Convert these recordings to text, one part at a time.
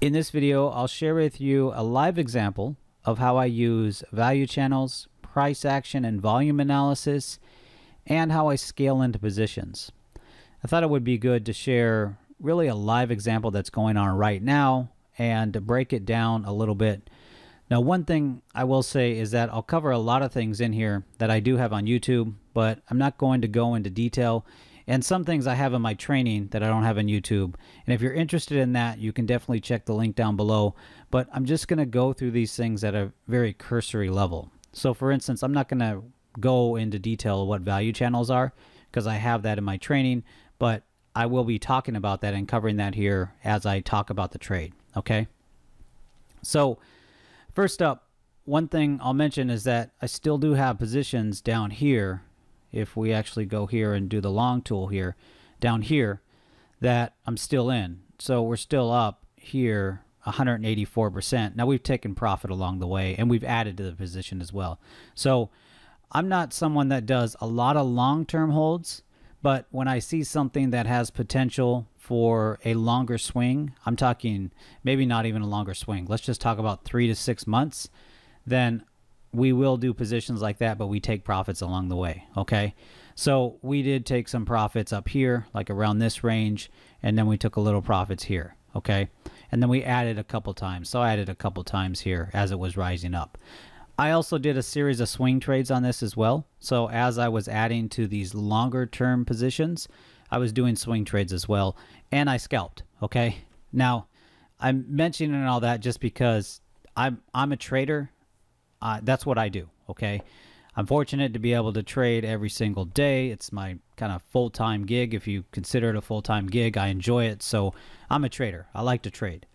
In this video, I'll share with you a live example of how I use value channels, price action, and volume analysis, and how I scale into positions. I thought it would be good to share really a live example that's going on right now and to break it down a little bit. Now, one thing I will say is that I'll cover a lot of things in here that I do have on YouTube, but I'm not going to go into detail. And some things I have in my training that I don't have on YouTube. And if you're interested in that, you can definitely check the link down below. But I'm just going to go through these things at a very cursory level. So for instance, I'm not going to go into detail of what value channels are because I have that in my training, but I will be talking about that and covering that here as I talk about the trade. Okay. So first up, one thing I'll mention is that I still do have positions down here. If we actually go here and do the long tool here, down here, that I'm still in. So we're still up here 184%. Now we've taken profit along the way and we've added to the position as well. So I'm not someone that does a lot of long-term holds, but when I see something that has potential for a longer swing, I'm talking maybe not even a longer swing. Let's just talk about 3 to 6 months. Then we will do positions like that, but we take profits along the way. Okay. So we did take some profits up here, like around this range. And then we took a little profits here. Okay. And then we added a couple times. So I added a couple times here as it was rising up. I also did a series of swing trades on this as well. So as I was adding to these longer term positions, I was doing swing trades as well. And I scalped. Okay. Now I'm mentioning all that just because I'm a trader. That's what I do, okay? I'm fortunate to be able to trade every single day. It's my kind of full-time gig. If you consider it a full-time gig, I enjoy it. So I'm a trader. I like to trade.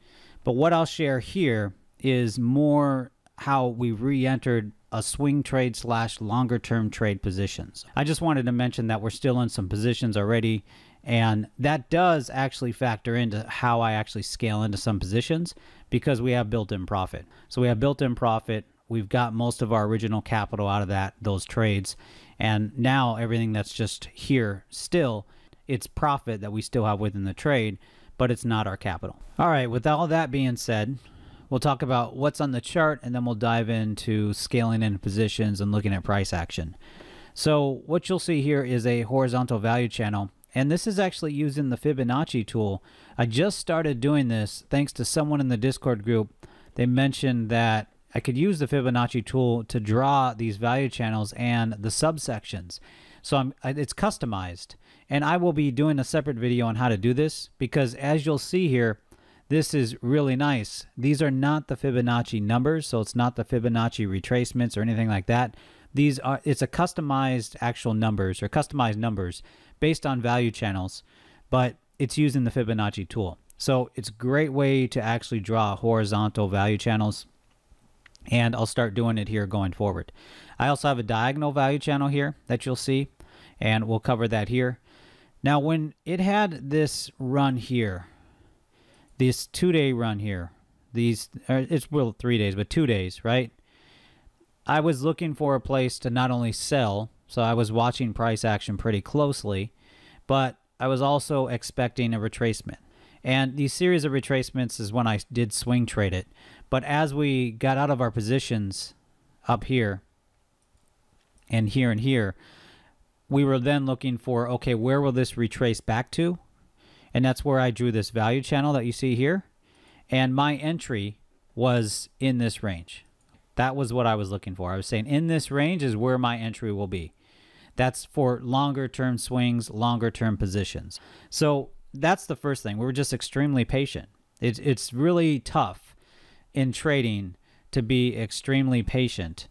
But what I'll share here is more how we re-entered a swing trade / longer-term trade positions. I just wanted to mention that we're still in some positions already, and that does actually factor into how I actually scale into some positions because we have built-in profit. So we have built-in profit. We've got most of our original capital out of those trades. And now everything that's just here still, it's profit that we still have within the trade, but it's not our capital. All right, with all that being said, we'll talk about what's on the chart and then we'll dive into scaling in positions and looking at price action. So what you'll see here is a horizontal value channel. And this is actually using the Fibonacci tool. I just started doing this thanks to someone in the Discord group. They mentioned that I could use the Fibonacci tool to draw these value channels and the subsections. So it's customized. And I will be doing a separate video on how to do this because as you'll see here, this is really nice. These are not the Fibonacci numbers, so it's not the Fibonacci retracements or anything like that. It's a customized actual numbers or customized numbers based on value channels, but it's using the Fibonacci tool. So it's a great way to actually draw horizontal value channels. And I'll start doing it here going forward. I also have a diagonal value channel here that you'll see, and we'll cover that here. Now, when it had this run here, this 2-day run here, it's well 3 days, but 2 days, right? I was looking for a place to not only sell, so I was watching price action pretty closely, but I was also expecting a retracement. And these series of retracements is when I did swing trade it. But as we got out of our positions up here and here, we were then looking for, okay, where will this retrace back to? And that's where I drew this value channel that you see here. And my entry was in this range. That was what I was looking for. I was saying in this range is where my entry will be. That's for longer term swings, longer term positions. So that's the first thing. We're just extremely patient. It's really tough in trading to be extremely patient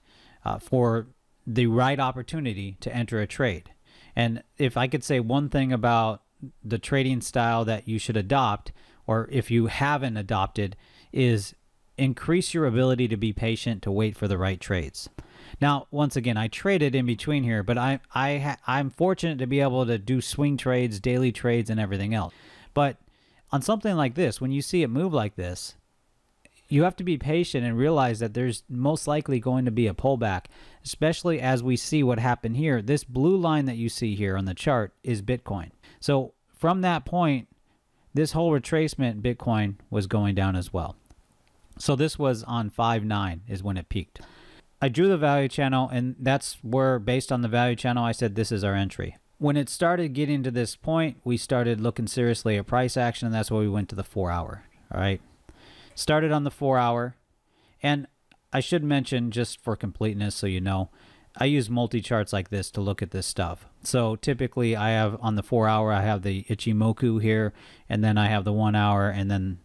for the right opportunity to enter a trade. And if I could say one thing about the trading style that you should adopt, or if you haven't adopted, is increase your ability to be patient to wait for the right trades. Now, once again, I traded in between here, but I'm fortunate to be able to do swing trades, daily trades, and everything else. But on something like this, when you see it move like this, you have to be patient and realize that there's most likely going to be a pullback, especially as we see what happened here. This blue line that you see here on the chart is Bitcoin. So from that point, this whole retracement Bitcoin was going down as well. So this was on 5/9 is when it peaked. I drew the value channel, and that's where, based on the value channel, I said this is our entry. When it started getting to this point, we started looking seriously at price action, and that's why we went to the 4-hour. All right. Started on the 4-hour. And I should mention, just for completeness so you know, I use multi-charts like this to look at this stuff. So typically I have on the 4-hour, I have the Ichimoku here, and then I have the 1-hour, and then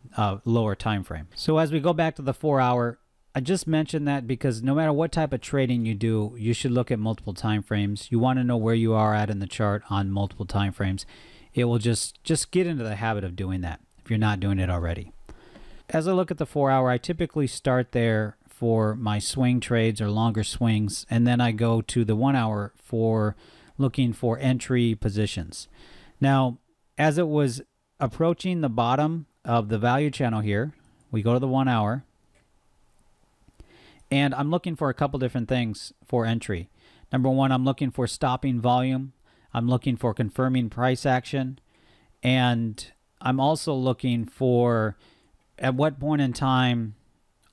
lower time frame. So as we go back to the 4-hour, I just mentioned that because no matter what type of trading you do, you should look at multiple time frames. You want to know where you are at in the chart on multiple time frames. It will just get into the habit of doing that if you're not doing it already. As I look at the 4-hour, I typically start there for my swing trades or longer swings, and then I go to the 1-hour for looking for entry positions. Now, as it was approaching the bottom of the value channel here, we go to the 1-hour, and I'm looking for a couple different things for entry. Number one, I'm looking for stopping volume. I'm looking for confirming price action. And I'm also looking for at what point in time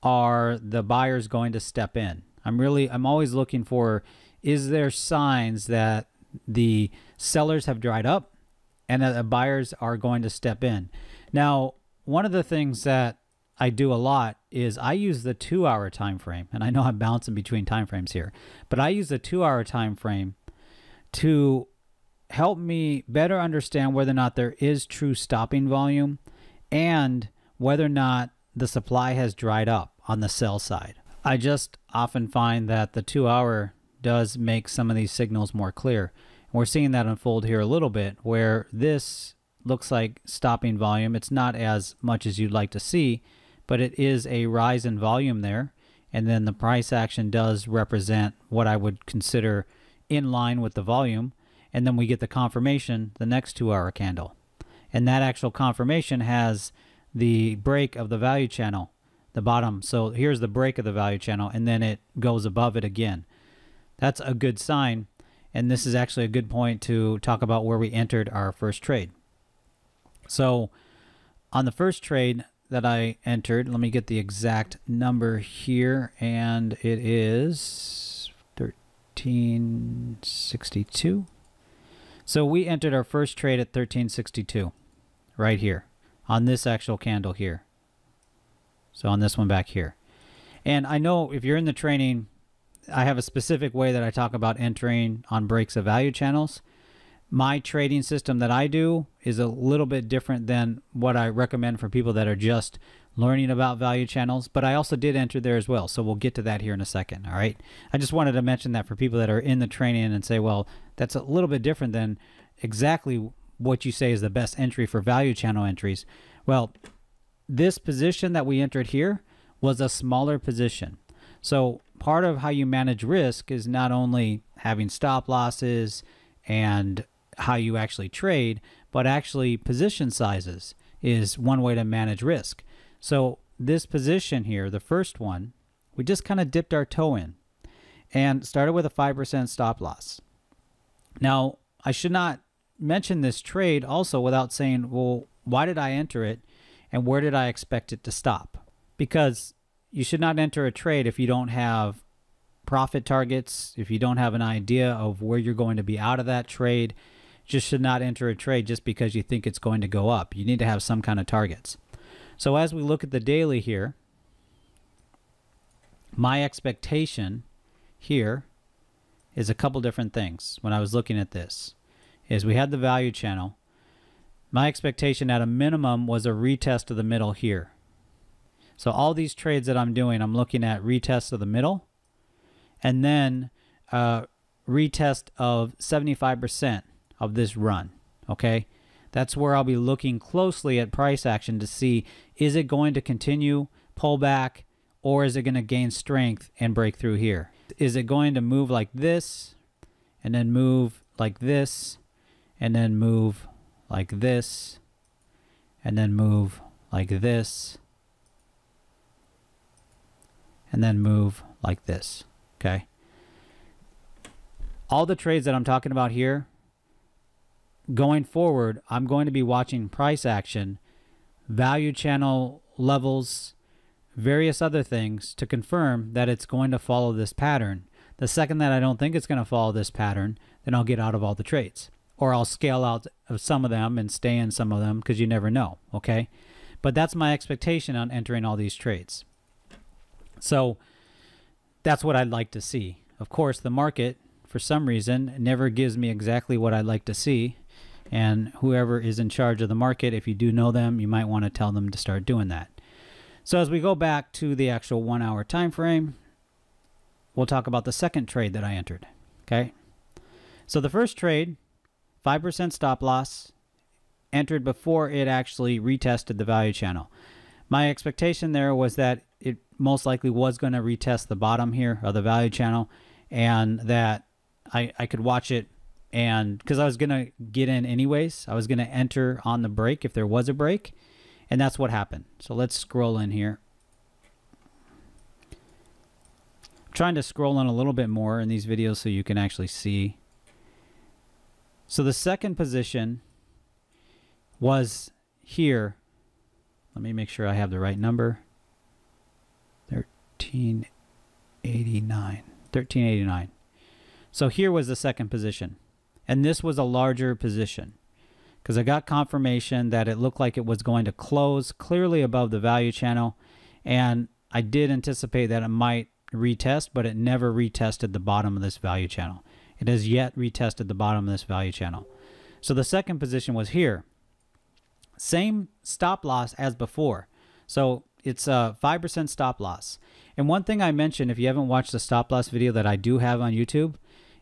are the buyers going to step in. I'm always looking for, is there signs that the sellers have dried up and that the buyers are going to step in. Now, one of the things that I do a lot is I use the 2-hour time frame, and I know I'm bouncing between time frames here, but I use the 2-hour time frame to help me better understand whether or not there is true stopping volume and whether or not the supply has dried up on the sell side. I just often find that the 2-hour does make some of these signals more clear. And we're seeing that unfold here a little bit, where this looks like stopping volume. It's not as much as you'd like to see, but it is a rise in volume there. And then the price action does represent what I would consider in line with the volume. And then we get the confirmation, the next 2-hour candle. And that actual confirmation has the break of the value channel, the bottom. So here's the break of the value channel, and then it goes above it again. That's a good sign. And this is actually a good point to talk about where we entered our first trade. So on the first trade that I entered, let me get the exact number here, and it is 1362. So we entered our first trade at 1362 right here on this actual candle here. So on this one back here. And I know if you're in the training, I have a specific way that I talk about entering on breaks of value channels. My trading system that I do is a little bit different than what I recommend for people that are just learning about value channels, but I also did enter there as well. So we'll get to that here in a second. All right. I just wanted to mention that for people that are in the training and say, well, that's a little bit different than exactly what you say is the best entry for value channel entries. Well, this position that we entered here was a smaller position. So part of how you manage risk is not only having stop losses and how you actually trade, but actually position sizes is one way to manage risk. So this position here, the first one, we just kind of dipped our toe in and started with a 5% stop loss. Now, I should not mention this trade also without saying, well, why did I enter it and where did I expect it to stop? Because you should not enter a trade if you don't have profit targets, if you don't have an idea of where you're going to be out of that trade. Just should not enter a trade just because you think it's going to go up. You need to have some kind of targets. So as we look at the daily here, my expectation here is a couple different things. When I was looking at this, is we had the value channel. My expectation at a minimum was a retest of the middle here. So all these trades that I'm doing, I'm looking at retest of the middle and then retest of 75% of this run. Okay, that's where I'll be looking closely at price action to see, is it going to continue pull back or is it going to gain strength and break through here? Is it going to move like this and then move like this and then move like this and then move like this and then move like this? Okay, all the trades that I'm talking about here, going forward, I'm going to be watching price action value channel levels, various other things to confirm that it's going to follow this pattern. The second that I don't think it's going to follow this pattern, then I'll get out of all the trades, or I'll scale out of some of them and stay in some of them, because you never know, okay? But that's my expectation on entering all these trades. So that's what I'd like to see. Of course, the market, for some reason, never gives me exactly what I'd like to see. And whoever is in charge of the market, if you do know them, you might want to tell them to start doing that. So as we go back to the actual 1 hour time frame, we'll talk about the second trade that I entered. Okay. So the first trade, 5% stop loss, entered before it actually retested the value channel. My expectation there was that it most likely was going to retest the bottom here of the value channel, and that I could watch it, and because I was going to get in anyways, I was going to enter on the break if there was a break, and that's what happened. So let's scroll in here. I'm trying to scroll in a little bit more in these videos so you can actually see. So the second position was here. Let me make sure I have the right number. 1389. So here was the second position. And this was a larger position, because I got confirmation that it looked like it was going to close clearly above the value channel. And I did anticipate that it might retest, but it never retested the bottom of this value channel. It has yet retested the bottom of this value channel. So the second position was here. Same stop loss as before. So it's a 5% stop loss. And one thing I mentioned, if you haven't watched the stop loss video that I do have on YouTube,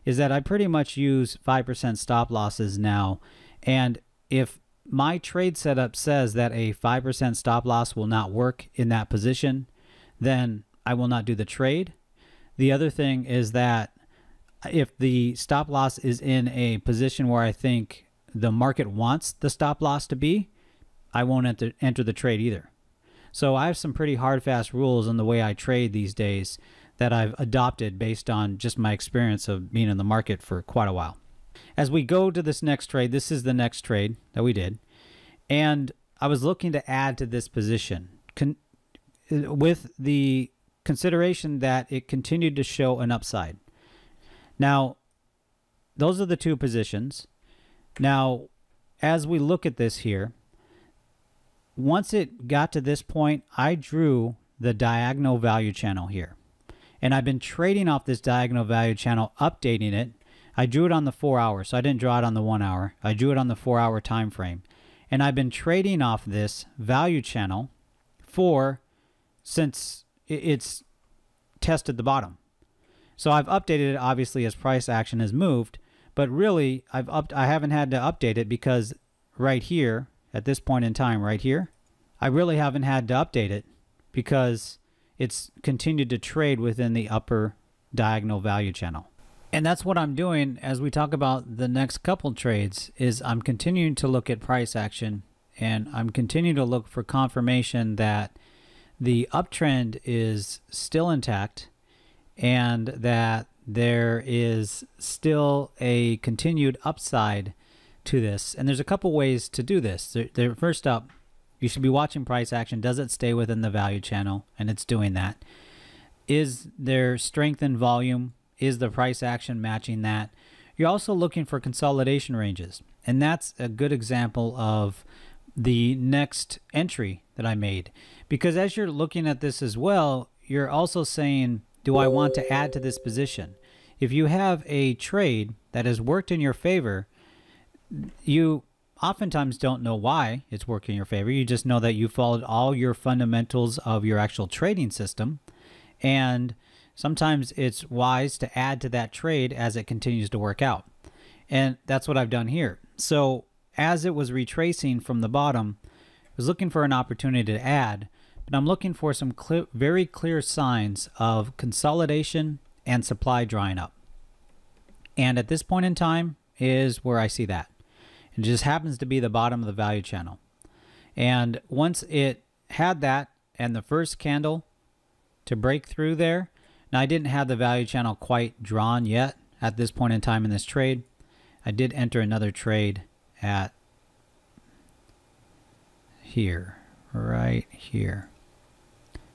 is that I pretty much use 5% stop losses now. And if my trade setup says that a 5% stop loss will not work in that position, then I will not do the trade. The other thing is that if the stop loss is in a position where I think the market wants the stop loss to be, I won't enter the trade either. So I have some pretty hard, fast rules in the way I trade these days that I've adopted based on just my experience of being in the market for quite a while. As we go to this next trade, this is the next trade that we did. And I was looking to add to this position with the consideration that it continued to show an upside. Now, those are the two positions. Now, as we look at this here, once it got to this point, I drew the diagonal value channel here. And I've been trading off this diagonal value channel, updating it. I drew it on the 4 hours, so I didn't draw it on the 1 hour. I drew it on the 4 hour time frame. And I've been trading off this value channel since it's tested the bottom. So I've updated it obviously as price action has moved, but really I haven't had to update it because right here, at this point in time right here, I really haven't had to update it because it's continued to trade within the upper diagonal value channel. And that's what I'm doing as we talk about the next couple trades, is I'm continuing to look at price action, and I'm continuing to look for confirmation that the uptrend is still intact and that there is still a continued upside to this. And there's a couple ways to do this. First up, you should be watching price action. Does it stay within the value channel? And it's doing that. Is there strength in volume? Is the price action matching that? You're also looking for consolidation ranges. And that's a good example of the next entry that I made. Because as you're looking at this as well, you're also saying, do I want to add to this position? If you have a trade that has worked in your favor, you oftentimes don't know why it's working in your favor. You just know that you followed all your fundamentals of your actual trading system. And sometimes it's wise to add to that trade as it continues to work out. And that's what I've done here. So as it was retracing from the bottom, I was looking for an opportunity to add, but I'm looking for some very clear signs of consolidation and supply drying up. And at this point in time is where I see that. It just happens to be the bottom of the value channel. And once it had that and the first candle to break through there, now I didn't have the value channel quite drawn yet at this point in time in this trade. I did enter another trade at here, right here,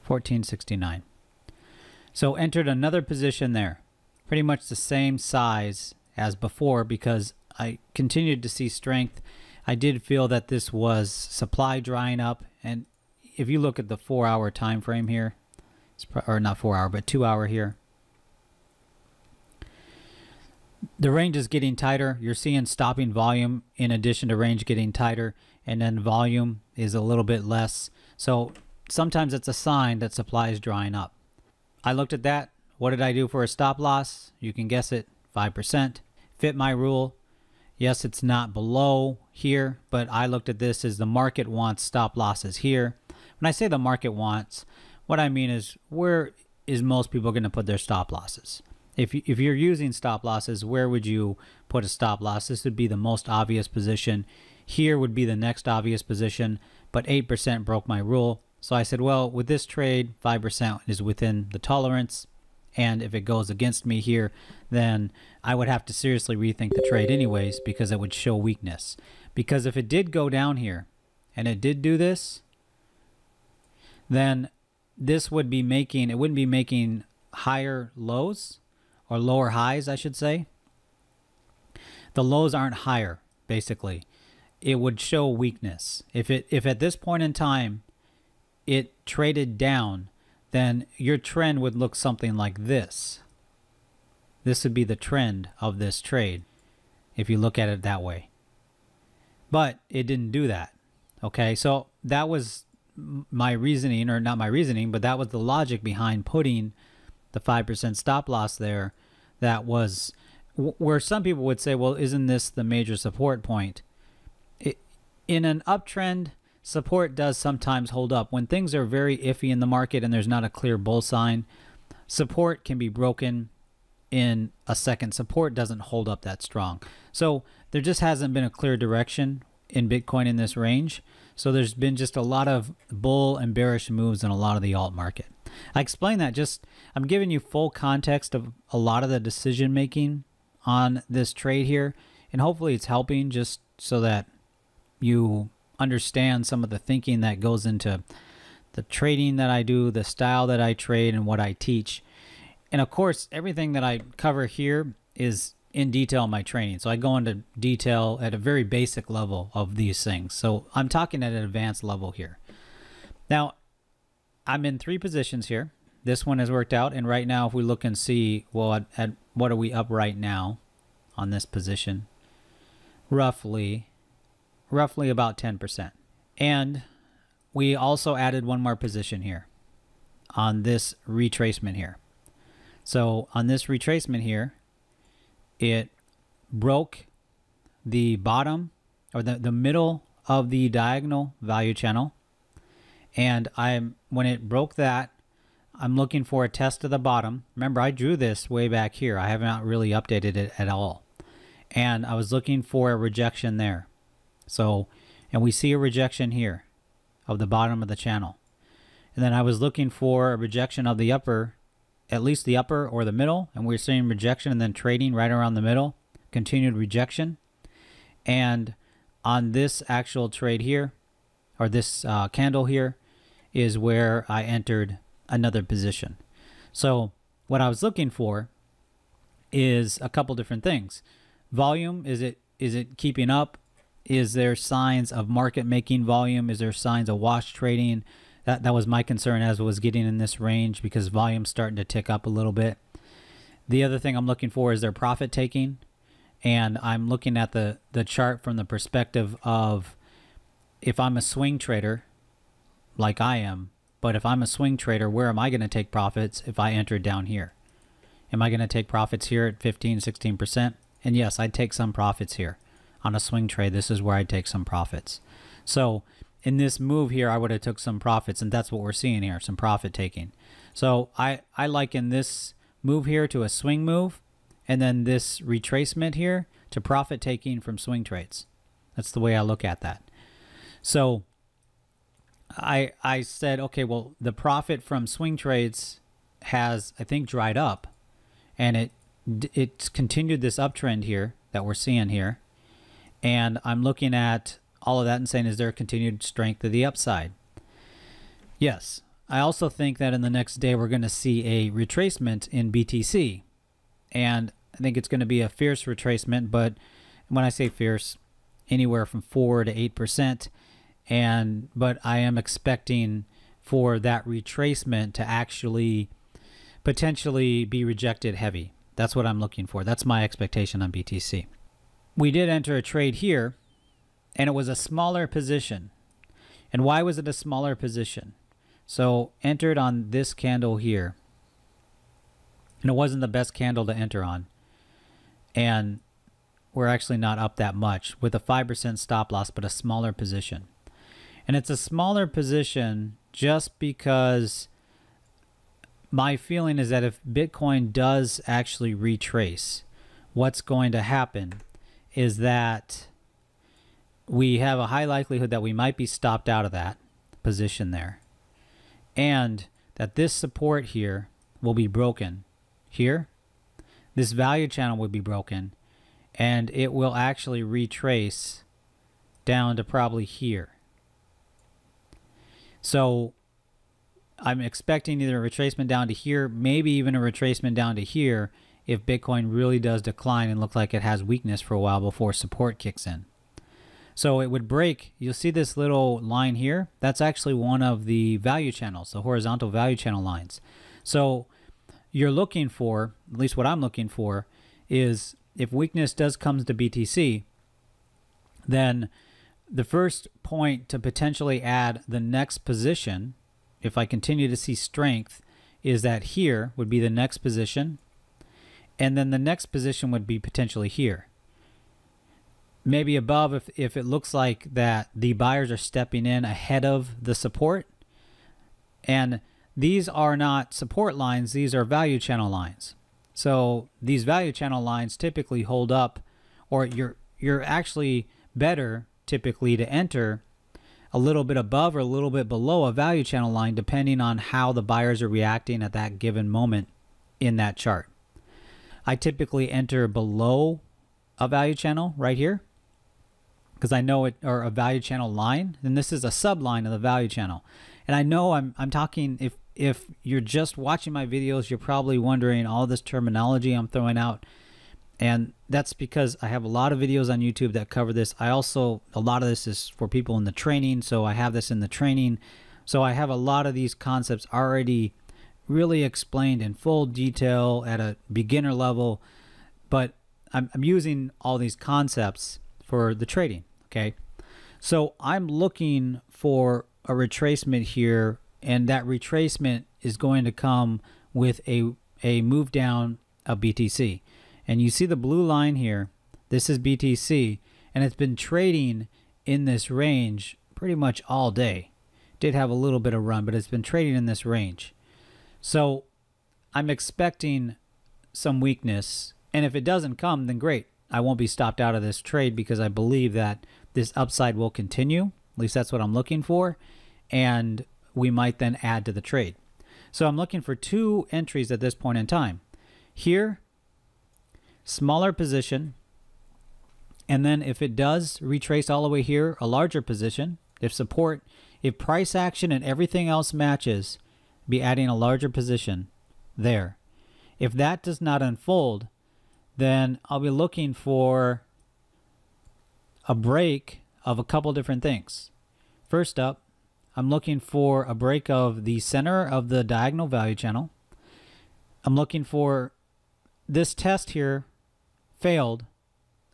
1469. So entered another position there, pretty much the same size as before because I continued to see strength. I did feel that this was supply drying up, and if you look at the 4-hour time frame here, or not 4-hour, but 2-hour here, the range is getting tighter. You're seeing stopping volume in addition to range getting tighter, and then volume is a little bit less. So sometimes it's a sign that supply is drying up. I looked at that. What did I do for a stop loss? You can guess it, 5%. Fit my rule. Yes, it's not below here, but I looked at this as the market wants stop losses here. When I say the market wants, what I mean is where is most people going to put their stop losses? If you're using stop losses, where would you put a stop loss? This would be the most obvious position. Here would be the next obvious position, but 8% broke my rule. So I said, well, with this trade, 5% is within the tolerance. And if it goes against me here, then I would have to seriously rethink the trade anyways because it would show weakness. Because if it did go down here and it did do this, then this would be making, it wouldn't be making higher lows or lower highs, I should say. The lows aren't higher, basically. It would show weakness. If at this point in time it traded down, then your trend would look something like this. This would be the trend of this trade if you look at it that way. But it didn't do that. Okay, so that was my reasoning, or not my reasoning, but that was the logic behind putting the 5% stop loss there. That was where some people would say, well, isn't this the major support point? In an uptrend, support does sometimes hold up. When things are very iffy in the market and there's not a clear bull sign, support can be broken in a second. Support doesn't hold up that strong. So there just hasn't been a clear direction in Bitcoin in this range. So there's been just a lot of bull and bearish moves in a lot of the alt market. I explain that I'm giving you full context of a lot of the decision making on this trade here, and hopefully it's helping just so that you understand some of the thinking that goes into the trading that I do, the style that I trade, and what I teach. And of course, everything that I cover here is in detail in my training. So I go into detail at a very basic level of these things. So I'm talking at an advanced level here. Now, I'm in 3 positions here. This one has worked out. And right now, if we look and see, well, at what are we up right now on this position? Roughly about 10%. And we also added one more position here on this retracement here. So on this retracement here, it broke the bottom or the middle of the diagonal value channel. And when it broke that, I'm looking for a test of the bottom. Remember, I drew this way back here. I have not really updated it at all. And I was looking for a rejection there. So, and we see a rejection here of the bottom of the channel. And then I was looking for a rejection of the upper, at least the upper or the middle. And we're seeing rejection and then trading right around the middle, continued rejection. And on this actual trade here, or this candle here, is where I entered another position. So what I was looking for is a couple different things. Volume, is it keeping up? Is there signs of market making volume? Is there signs of wash trading? That was my concern as I was getting in this range, because volume's starting to tick up a little bit. The other thing I'm looking for is their profit taking. And I'm looking at the chart from the perspective of, if I'm a swing trader, like I am, but if I'm a swing trader, where am I going to take profits if I enter down here? Am I going to take profits here at 15, 16%? And yes, I'd take some profits here. On a swing trade, this is where I'd take some profits. So in this move here, I would have took some profits, and that's what we're seeing here, some profit taking. So I liken this move here to a swing move, and then this retracement here to profit taking from swing trades. That's the way I look at that. So I said, okay, well, the profit from swing trades has, I think, dried up, and it's continued this uptrend here that we're seeing here. And I'm looking at all of that and saying, is there continued strength to the upside? Yes. I also think that in the next day we're going to see a retracement in BTC. And I think it's going to be a fierce retracement, but when I say fierce, anywhere from 4 to 8%. But I am expecting for that retracement to actually potentially be rejected heavy. That's what I'm looking for. That's my expectation on BTC. We did enter a trade here, and it was a smaller position. And why was it a smaller position? So entered on this candle here, and it wasn't the best candle to enter on. And we're actually not up that much with a 5% stop loss, but a smaller position. And it's a smaller position just because my feeling is that if Bitcoin does actually retrace, what's going to happen is that we have a high likelihood that we might be stopped out of that position there. And that this support here will be broken here. This value channel will be broken, and it will actually retrace down to probably here. So I'm expecting either a retracement down to here, maybe even a retracement down to here if Bitcoin really does decline and look like it has weakness for a while before support kicks in. So it would break. You'll see this little line here. That's actually one of the value channels, the horizontal value channel lines. So you're looking for, at least what I'm looking for, is if weakness does come to BTC, then the first point to potentially add the next position, if I continue to see strength, is that here would be the next position. And then the next position would be potentially here. Maybe above if it looks like that the buyers are stepping in ahead of the support. And these are not support lines, these are value channel lines. So these value channel lines typically hold up, or you're actually better typically to enter a little bit above or a little bit below a value channel line depending on how the buyers are reacting at that given moment in that chart. I typically enter below a value channel right here because I know it, or a value channel line, and this is a subline of the value channel. And I know I'm talking, if you're just watching my videos, you're probably wondering all this terminology I'm throwing out. And that's because I have a lot of videos on YouTube that cover this. I also, a lot of this is for people in the training, so I have this in the training. So I have a lot of these concepts already really explained in full detail at a beginner level, but I'm using all these concepts for the trading, okay? So I'm looking for a retracement here, and that retracement is going to come with a move down of BTC. And you see the blue line here, this is BTC, and it's been trading in this range pretty much all day. Did have a little bit of run, but it's been trading in this range. So I'm expecting some weakness, and if it doesn't come, then great. I won't be stopped out of this trade because I believe that this upside will continue. At least that's what I'm looking for, and we might then add to the trade. So I'm looking for two entries at this point in time. Here, smaller position, and then if it does retrace all the way here, a larger position. If support, if price action and everything else matches, be adding a larger position there. If that does not unfold, then I'll be looking for a break of a couple different things. First up, I'm looking for a break of the center of the diagonal value channel. I'm looking for this test here failed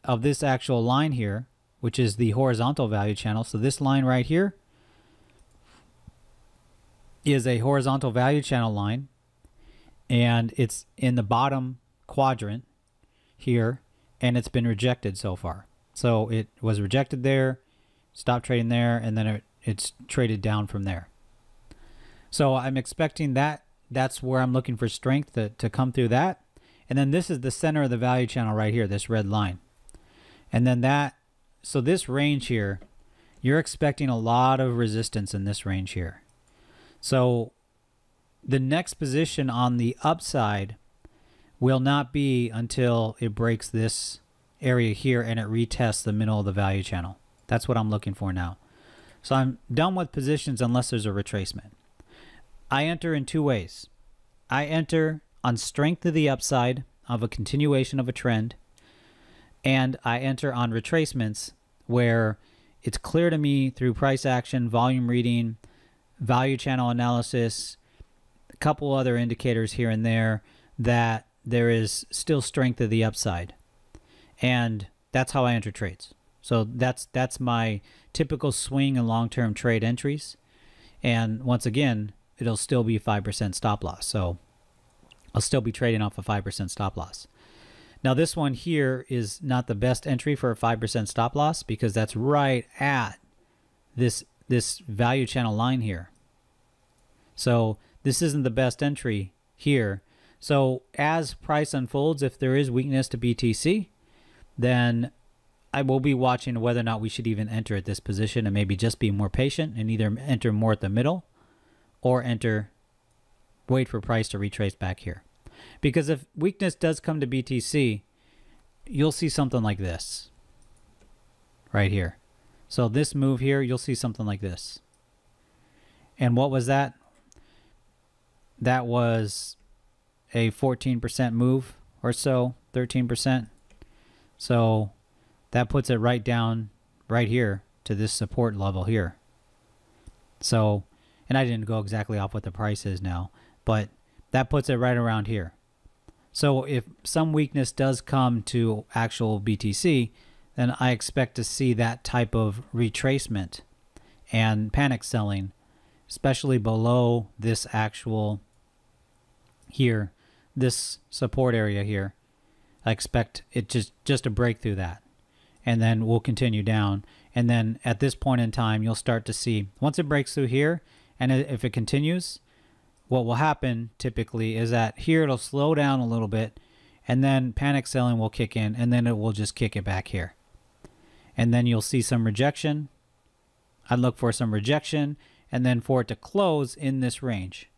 of this actual line here, which is the horizontal value channel. So this line right here is a horizontal value channel line, and it's in the bottom quadrant here, and it's been rejected so far. So it was rejected there, stopped trading there, and then it's traded down from there. So I'm expecting that. That's where I'm looking for strength to come through that. And then this is the center of the value channel right here, this red line. And then that, so this range here, you're expecting a lot of resistance in this range here. So the next position on the upside will not be until it breaks this area here and it retests the middle of the value channel. That's what I'm looking for now. So I'm done with positions unless there's a retracement. I enter in two ways. I enter on strength of the upside of a continuation of a trend, and I enter on retracements where it's clear to me through price action, volume reading, value channel analysis, a couple other indicators here and there, that there is still strength of the upside. And that's how I enter trades. So that's my typical swing and long-term trade entries. And once again, it'll still be 5% stop loss. So I'll still be trading off a 5% stop loss. Now this one here is not the best entry for a 5% stop loss because that's right at this value channel line here. So this isn't the best entry here. So as price unfolds, if there is weakness to BTC, then I will be watching whether or not we should even enter at this position and maybe just be more patient and either enter more at the middle or wait for price to retrace back here. Because if weakness does come to BTC, you'll see something like this right here. So this move here, you'll see something like this. And what was that? That was a 14% move or so, 13%. So that puts it right down right here to this support level here. So, and I didn't go exactly off what the price is now, but that puts it right around here. So if some weakness does come to actual BTC, then I expect to see that type of retracement and panic selling, especially below this actual here, this support area here. I expect it just to break through that. And then we'll continue down. And then at this point in time, you'll start to see, once it breaks through here, and if it continues, what will happen typically is that here it'll slow down a little bit, and then panic selling will kick in, and then it will just kick it back here. And then you'll see some rejection. I'd look for some rejection, and then for it to close in this range.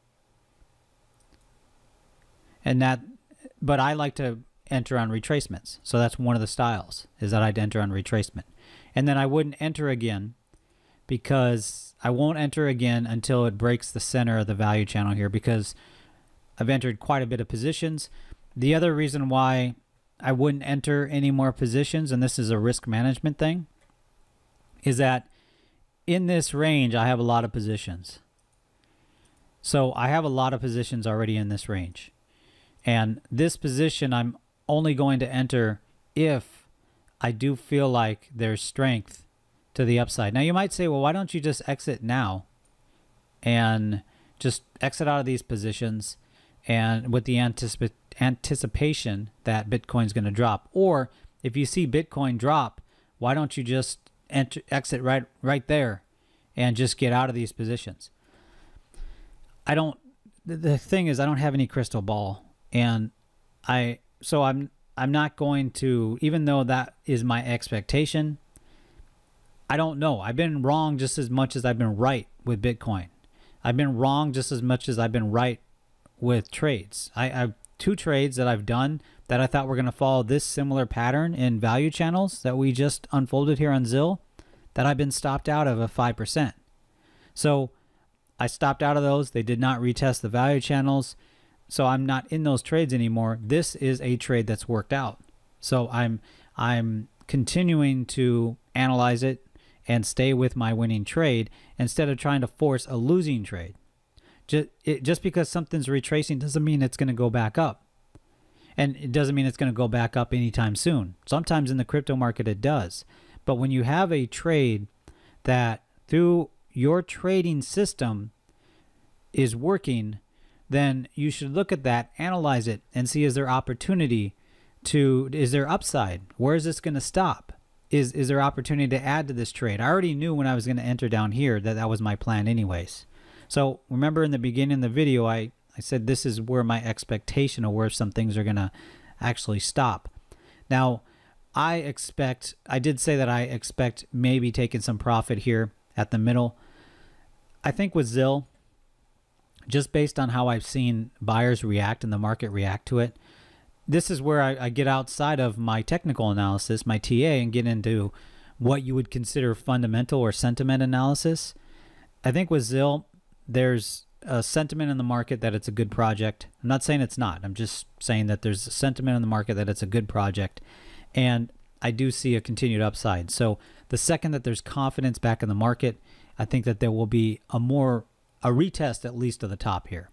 And that, but I like to enter on retracements. So that's one of the styles, is that I'd enter on retracement. And then I wouldn't enter again because I won't enter again until it breaks the center of the value channel here, because I've entered quite a bit of positions. The other reason why I wouldn't enter any more positions, and this is a risk management thing, is that in this range, I have a lot of positions. So I have a lot of positions already in this range. And this position, I'm only going to enter if I do feel like there's strength to the upside. Now you might say, well, why don't you just exit now and just exit out of these positions and with the anticipation that Bitcoin's going to drop? Or if you see Bitcoin drop, why don't you just exit right there and just get out of these positions? The thing is, I don't have any crystal ball, and so I'm not going to, even though that is my expectation, I don't know. I've been wrong just as much as I've been right with Bitcoin. I've been wrong just as much as I've been right with trades. I have 2 trades that I've done that I thought were going to follow this similar pattern in value channels that we just unfolded here on Zill, that I've been stopped out of a 5%. So I stopped out of those. They did not retest the value channels. So I'm not in those trades anymore. This is a trade that's worked out. So I'm continuing to analyze it and stay with my winning trade instead of trying to force a losing trade. Just because something's retracing doesn't mean it's going to go back up. And it doesn't mean it's going to go back up anytime soon. Sometimes in the crypto market it does. But when you have a trade that through your trading system is working, then you should look at that, analyze it, and see, is there opportunity is there upside? Where is this going to stop? Is there opportunity to add to this trade? I already knew when I was going to enter down here that was my plan anyways. So remember in the beginning of the video, I said this is where my expectation of where some things are going to actually stop. Now, I did say that I expect maybe taking some profit here at the middle. I think with Zill, just based on how I've seen buyers react and the market react to it, this is where I get outside of my technical analysis, my TA, and get into what you would consider fundamental or sentiment analysis. I think with Zill, there's a sentiment in the market that it's a good project. I'm not saying it's not. I'm just saying that there's a sentiment in the market that it's a good project. And I do see a continued upside. So the second that there's confidence back in the market, I think that there will be a retest at least of the top here.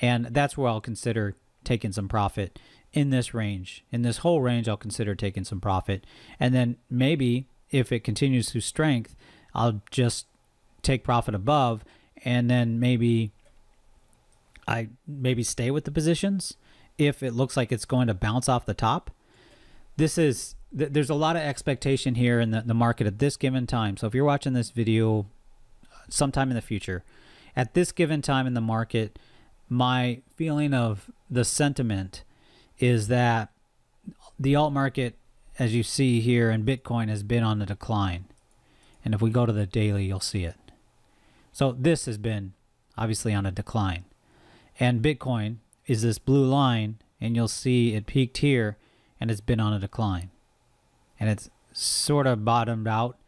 And that's where I'll consider taking some profit in this range. In this whole range, I'll consider taking some profit. And then maybe if it continues to strength, I'll just take profit above, and then maybe I stay with the positions if it looks like it's going to bounce off the top. There's a lot of expectation here in the market at this given time. So if you're watching this video sometime in the future, at this given time in the market, my feeling of the sentiment is that the alt market, as you see here, and Bitcoin has been on the decline. And if we go to the daily, you'll see it. So this has been obviously on a decline. And Bitcoin is this blue line, and you'll see it peaked here, and it's been on a decline. And it's sort of bottomed out.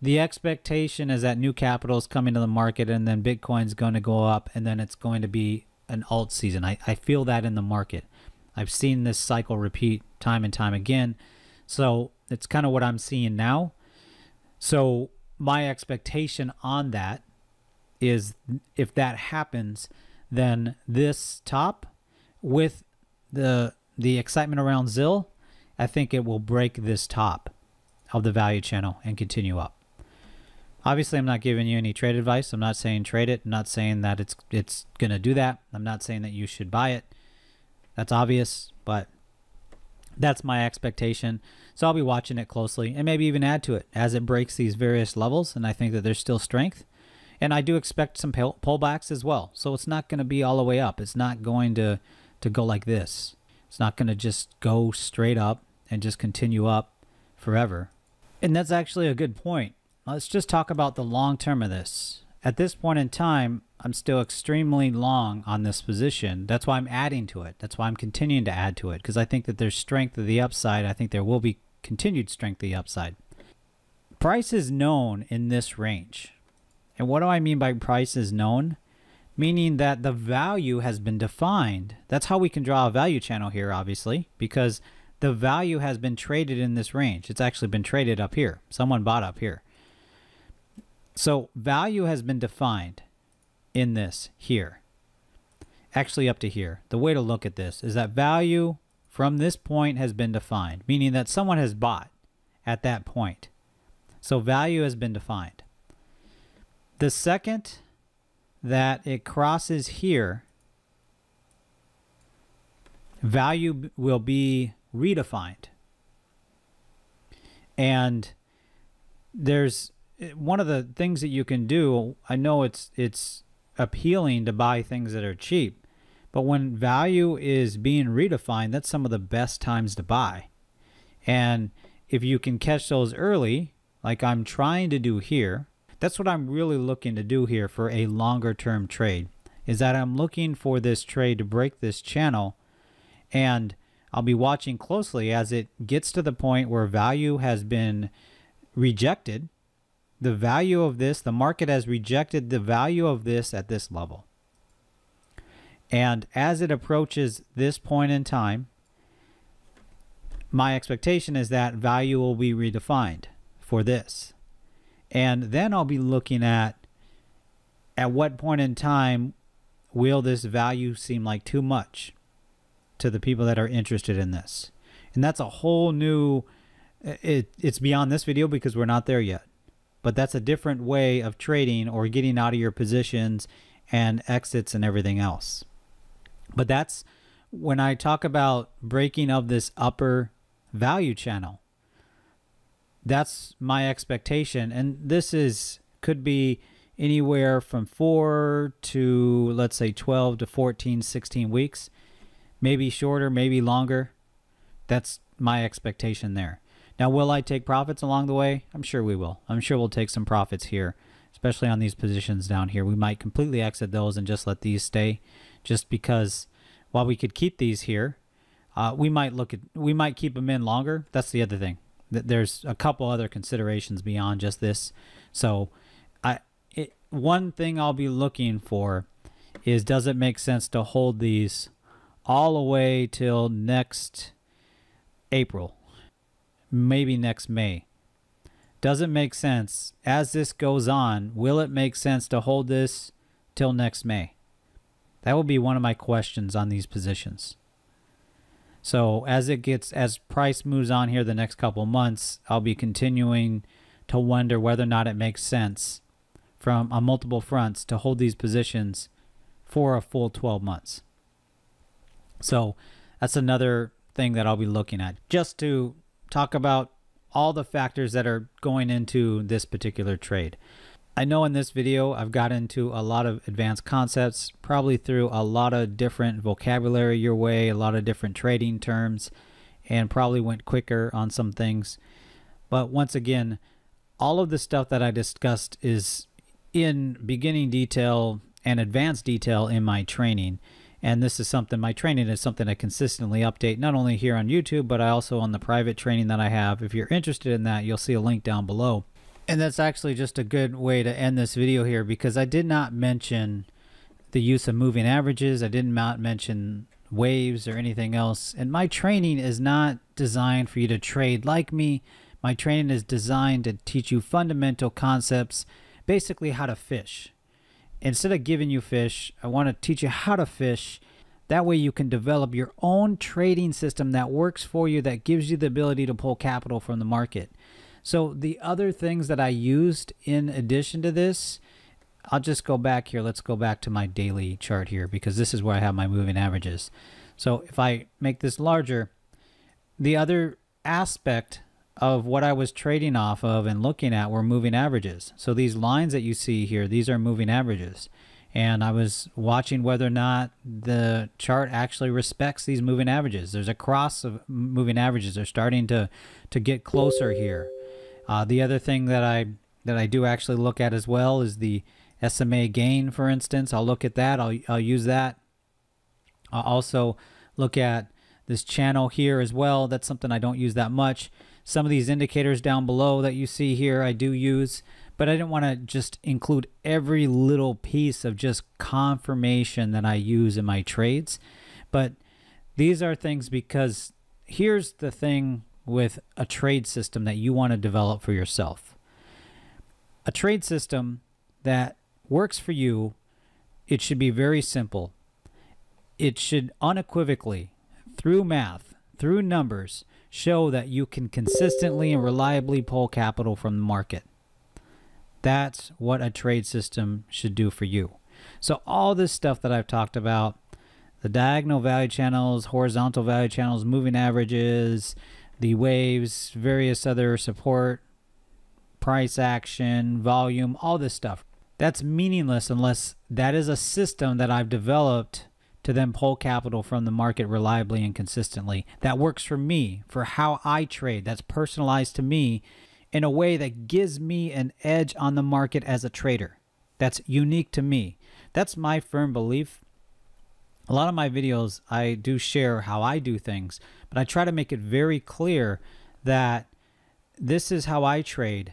The expectation is that new capital is coming to the market, and then Bitcoin's going to go up, and then it's going to be an alt season. I feel that in the market. I've seen this cycle repeat time and time again. So it's kind of what I'm seeing now. So my expectation on that is, if that happens, then this top with the excitement around ZIL, I think it will break this top of the value channel and continue up. Obviously, I'm not giving you any trade advice. I'm not saying trade it. I'm not saying that it's going to do that. I'm not saying that you should buy it. That's obvious, but that's my expectation. So I'll be watching it closely and maybe even add to it as it breaks these various levels. And I think that there's still strength. And I do expect some pullbacks as well. So it's not going to be all the way up. It's not going to go like this. It's not going to just go straight up and just continue up forever. And that's actually a good point. Let's just talk about the long term of this. At this point in time, I'm still extremely long on this position. That's why I'm adding to it. That's why I'm continuing to add to it, because I think that there's strength of the upside. I think there will be continued strength of the upside. Price is known in this range. And what do I mean by price is known? Meaning that the value has been defined. That's how we can draw a value channel here, obviously, because the value has been traded in this range. It's actually been traded up here. Someone bought up here. So value has been defined in this here. Actually up to here. The way to look at this is that value from this point has been defined, meaning that someone has bought at that point. So value has been defined. The second that it crosses here, value will be redefined. And there's one of the things that you can do. I know it's appealing to buy things that are cheap, but when value is being redefined, that's some of the best times to buy. And if you can catch those early, like I'm trying to do here, that's what I'm really looking to do here for a longer term trade, is that I'm looking for this trade to break this channel, and I'll be watching closely as it gets to the point where value has been rejected. The value of this, the market has rejected the value of this at this level. And as it approaches this point in time, my expectation is that value will be redefined for this. And then I'll be looking at what point in time will this value seem like too much to the people that are interested in this. And that's a whole new, it's beyond this video because we're not there yet. But that's a different way of trading or getting out of your positions and exits and everything else. But that's when I talk about breaking of this upper value channel. That's my expectation. And this could be anywhere from 4 to, let's say, 12 to 14, 16 weeks. Maybe shorter, maybe longer. That's my expectation there. Now, will I take profits along the way? I'm sure we will. I'm sure we'll take some profits here, especially on these positions down here. We might completely exit those and just let these stay, just because while we could keep these here, we might keep them in longer. That's the other thing. There's a couple other considerations beyond just this. So one thing I'll be looking for is, does it make sense to hold these all the way till next April, maybe next May? Does it make sense as this goes on? Will it make sense to hold this till next May? That will be one of my questions on these positions. So as price moves on here the next couple months, I'll be continuing to wonder whether or not it makes sense on multiple fronts to hold these positions for a full 12 months. So that's another thing that I'll be looking at, just to talk about all the factors that are going into this particular trade. I know in this video I've got into a lot of advanced concepts, probably through a lot of different vocabulary your way, a lot of different trading terms, and probably went quicker on some things. But once again, all of the stuff that I discussed is in beginning detail and advanced detail in my training. And this is something, my training is something I consistently update, not only here on YouTube, but I also on the private training that I have. If you're interested in that, you'll see a link down below. And that's actually just a good way to end this video here, because I did not mention the use of moving averages. I did not mention waves or anything else. And my training is not designed for you to trade like me. My training is designed to teach you fundamental concepts, basically how to fish. Instead of giving you fish, I want to teach you how to fish. That way you can develop your own trading system that works for you, that gives you the ability to pull capital from the market. So the other things that I used in addition to this, I'll just go back here. Let's go back to my daily chart here, because this is where I have my moving averages. So if I make this larger, the other aspect of what I was trading off of and looking at were moving averages. So these lines that you see here, these are moving averages. And I was watching whether or not the chart actually respects these moving averages. There's a cross of moving averages. They're starting to get closer here. The other thing that I do actually look at as well is the SMA gain, for instance. I'll look at that. I'll use that. I'll also look at this channel here as well. That's something I don't use that much. Some of these indicators down below that you see here I do use, but I didn't want to just include every little piece of just confirmation that I use in my trades. But these are things, because here's the thing with a trade system that you want to develop for yourself. A trade system that works for you, it should be very simple. It should unequivocally, through math, through numbers, show that you can consistently and reliably pull capital from the market. That's what a trade system should do for you. So all this stuff that I've talked about, the diagonal value channels, horizontal value channels, moving averages, the waves, various other support, price action, volume, all this stuff, that's meaningless unless that is a system that I've developed to then pull capital from the market reliably and consistently. That works for me, for how I trade. That's personalized to me in a way that gives me an edge on the market as a trader. That's unique to me. That's my firm belief. A lot of my videos, I do share how I do things, but I try to make it very clear that this is how I trade,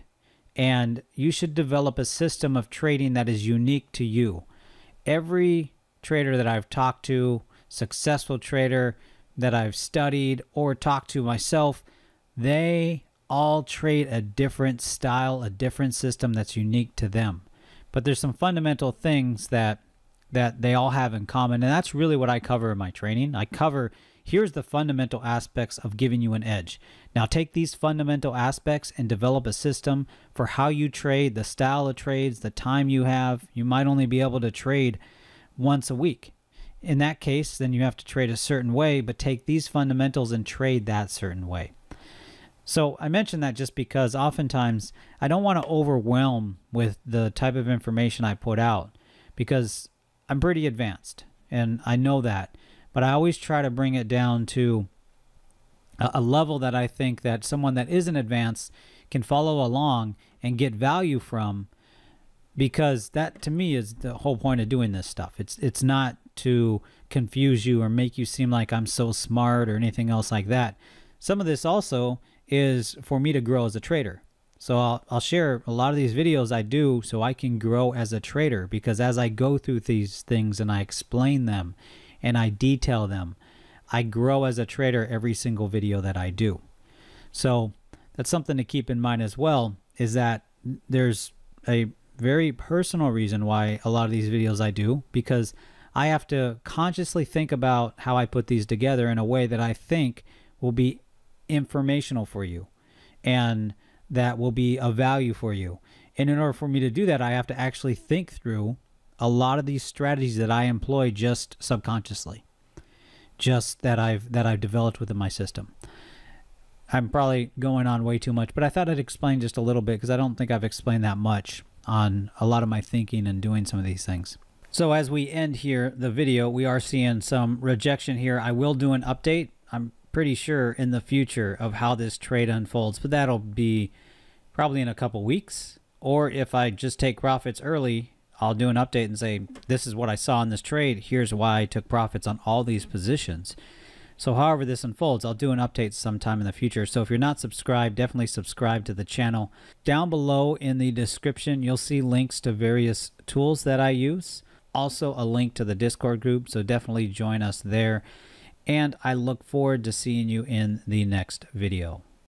and you should develop a system of trading that is unique to you. Every trader that I've talked to, successful trader that I've studied or talked to myself, they all trade a different style, a different system that's unique to them. But there's some fundamental things that they all have in common, and that's really what I cover in my training. I cover, here's the fundamental aspects of giving you an edge. Now take these fundamental aspects and develop a system for how you trade, the style of trades, the time you have. You might only be able to trade once a week. In that case, then you have to trade a certain way, but take these fundamentals and trade that certain way. So I mention that just because oftentimes I don't want to overwhelm with the type of information I put out, because I'm pretty advanced and I know that, but I always try to bring it down to a level that I think that someone that isn't advanced can follow along and get value from, because that to me is the whole point of doing this stuff. It's not to confuse you or make you seem like I'm so smart or anything else like that. Some of this also is for me to grow as a trader. So I'll share a lot of these videos I do so I can grow as a trader, because as I go through these things and I explain them and I detail them, I grow as a trader every single video that I do. So that's something to keep in mind as well, is that there's a very personal reason why a lot of these videos I do, because I have to consciously think about how I put these together in a way that I think will be informational for you and that will be of value for you. And in order for me to do that, I have to actually think through a lot of these strategies that I employ just subconsciously, just that I've developed within my system. I'm probably going on way too much, but I thought I'd explain just a little bit, because I don't think I've explained that much on a lot of my thinking and doing some of these things. So as we end here the video, we are seeing some rejection here. I will do an update, I'm pretty sure, in the future of how this trade unfolds, but that'll be probably in a couple weeks. Or if I just take profits early, I'll do an update and say, this is what I saw in this trade. Here's why I took profits on all these positions. So however this unfolds, I'll do an update sometime in the future. So if you're not subscribed, definitely subscribe to the channel. Down below in the description, you'll see links to various tools that I use. Also a link to the Discord group, so definitely join us there. And I look forward to seeing you in the next video.